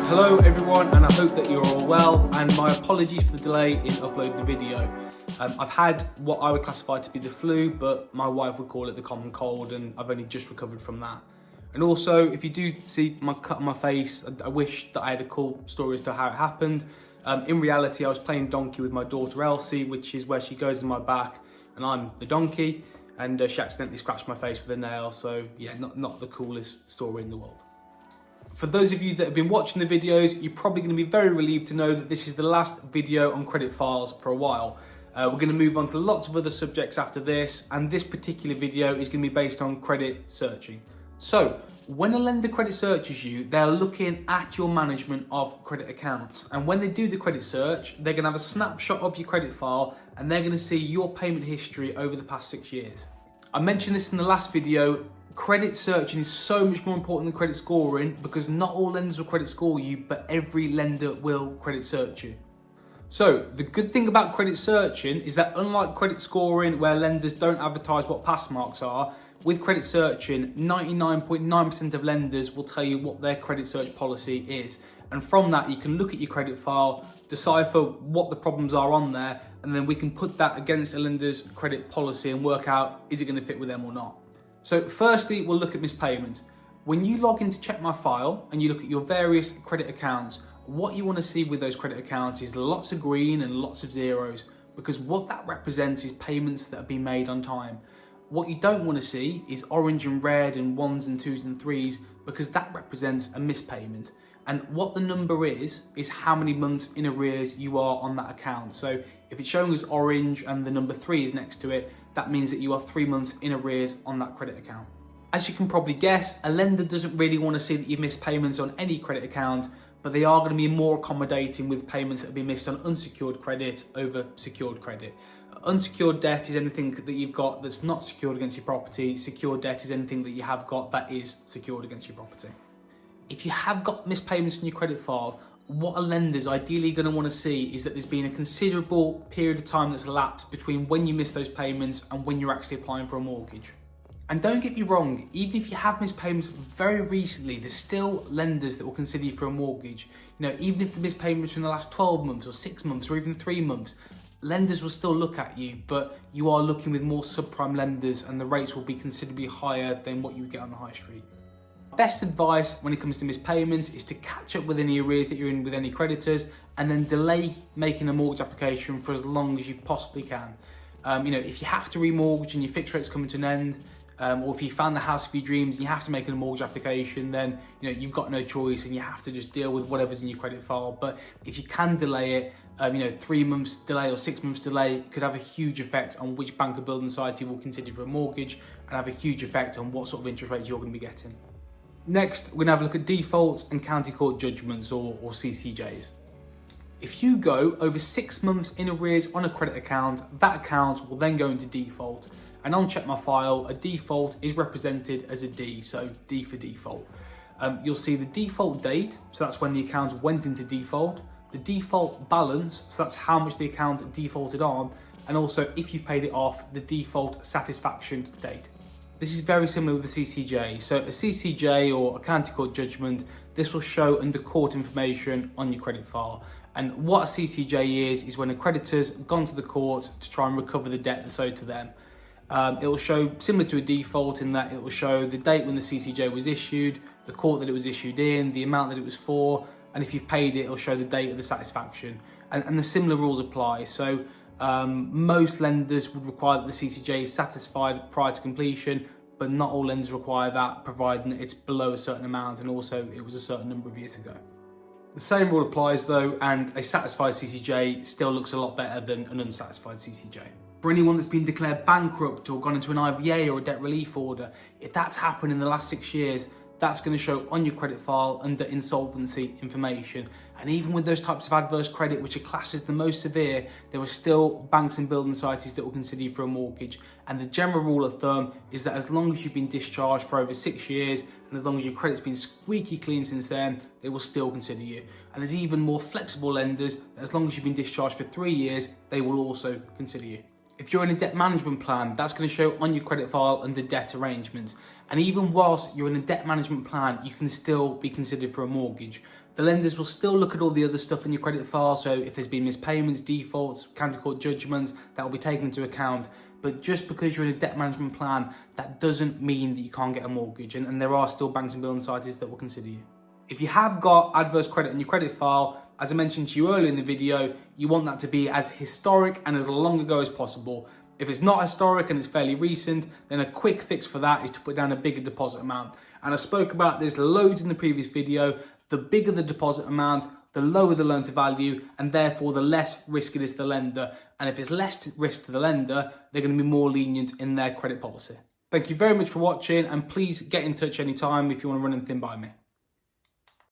Hello everyone, and I hope that you're all well, and my apologies for the delay in uploading the video. I've had what I would classify to be the flu, but my wife would call it the common cold, and I've only just recovered from that. And also, if you do see my cut on my face, I wish that I had a cool story as to how it happened. In reality, I was playing donkey with my daughter Elsie, which is where she goes in my back and I'm the donkey, and she accidentally scratched my face with a nail, so yeah, not the coolest story in the world. For those of you that have been watching the videos, you're probably going to be very relieved to know that this is the last video on credit files for a while. We're going to move on to lots of other subjects after this, and this particular video is going to be based on credit searching. So, when a lender credit searches you, they're looking at your management of credit accounts. And when they do the credit search, they're going to have a snapshot of your credit file, and they're going to see your payment history over the past 6 years. I mentioned this in the last video. Credit searching is so much more important than credit scoring because not all lenders will credit score you, but every lender will credit search you. So the good thing about credit searching is that unlike credit scoring where lenders don't advertise what pass marks are, with credit searching, 99.9% of lenders will tell you what their credit search policy is. And from that, you can look at your credit file, decipher what the problems are on there, and then we can put that against a lender's credit policy and work out, is it going to fit with them or not? So firstly, we'll look at missed payments. When you log in to check my file and you look at your various credit accounts, what you want to see with those credit accounts is lots of green and lots of zeros, because what that represents is payments that have been made on time. What you don't want to see is orange and red and ones and twos and threes, because that represents a missed payment. And what the number is how many months in arrears you are on that account. So if it's showing as orange and the number 3 is next to it, that means that you are 3 months in arrears on that credit account. As you can probably guess, a lender doesn't really want to see that you've missed payments on any credit account, but they are going to be more accommodating with payments that have been missed on unsecured credit over secured credit. Unsecured debt is anything that you've got that's not secured against your property. Secured debt is anything that you have got that is secured against your property. If you have got missed payments in your credit file, what a lender's ideally going to want to see is that there's been a considerable period of time that's elapsed between when you miss those payments and when you're actually applying for a mortgage. And don't get me wrong, even if you have missed payments very recently, there's still lenders that will consider you for a mortgage. You know, even if the missed payments in the last 12 months or 6 months or even 3 months, lenders will still look at you, but you are looking with more subprime lenders and the rates will be considerably higher than what you would get on the high street. Best advice when it comes to missed payments is to catch up with any arrears that you're in with any creditors and then delay making a mortgage application for as long as you possibly can. If you have to remortgage and your fixed rate's coming to an end, or if you found the house of your dreams and you have to make a mortgage application, then you've got no choice and you have to just deal with whatever's in your credit file. But if you can delay it, 3 months delay or 6 months delay could have a huge effect on which bank or building society will consider you for a mortgage and have a huge effect on what sort of interest rates you're going to be getting. Next, we're going to have a look at defaults and county court judgments or CCJs. If you go over 6 months in arrears on a credit account, that account will then go into default. And on Check My File, a default is represented as a D, so D for default. You'll see the default date, so that's when the account went into default, the default balance, so that's how much the account defaulted on, and also if you've paid it off, the default satisfaction date. This is very similar with the CCJ. So a CCJ or a county court judgment, this will show under court information on your credit file. And what a CCJ is when a creditor's gone to the court to try and recover the debt that's owed to them. It will show, similar to a default in that it will show the date when the CCJ was issued, the court that it was issued in, the amount that it was for, and if you've paid it, it'll show the date of the satisfaction. And the similar rules apply. So most lenders would require that the CCJ is satisfied prior to completion, but not all lenders require that, providing that it's below a certain amount and also it was a certain number of years ago. The same rule applies though, and a satisfied CCJ still looks a lot better than an unsatisfied CCJ. For anyone that's been declared bankrupt or gone into an IVA or a debt relief order, if that's happened in the last 6 years, that's going to show on your credit file under insolvency information. And even with those types of adverse credit, which are classed as the most severe, there are still banks and building societies that will consider you for a mortgage. And the general rule of thumb is that as long as you've been discharged for over 6 years, and as long as your credit's been squeaky clean since then, they will still consider you. And there's even more flexible lenders that as long as you've been discharged for 3 years, they will also consider you. If you're in a debt management plan, that's going to show on your credit file under debt arrangements. And even whilst you're in a debt management plan, you can still be considered for a mortgage. The lenders will still look at all the other stuff in your credit file. So if there's been mispayments, defaults, county court judgments, that will be taken into account. But just because you're in a debt management plan, that doesn't mean that you can't get a mortgage. And there are still banks and building societies that will consider you. If you have got adverse credit in your credit file, as I mentioned to you earlier in the video, you want that to be as historic and as long ago as possible. If it's not historic and it's fairly recent, then a quick fix for that is to put down a bigger deposit amount. And I spoke about this loads in the previous video. The bigger the deposit amount, the lower the loan to value, and therefore the less risk it is to the lender. And if it's less risk to the lender, they're going to be more lenient in their credit policy. Thank you very much for watching, and please get in touch anytime if you want to run anything by me.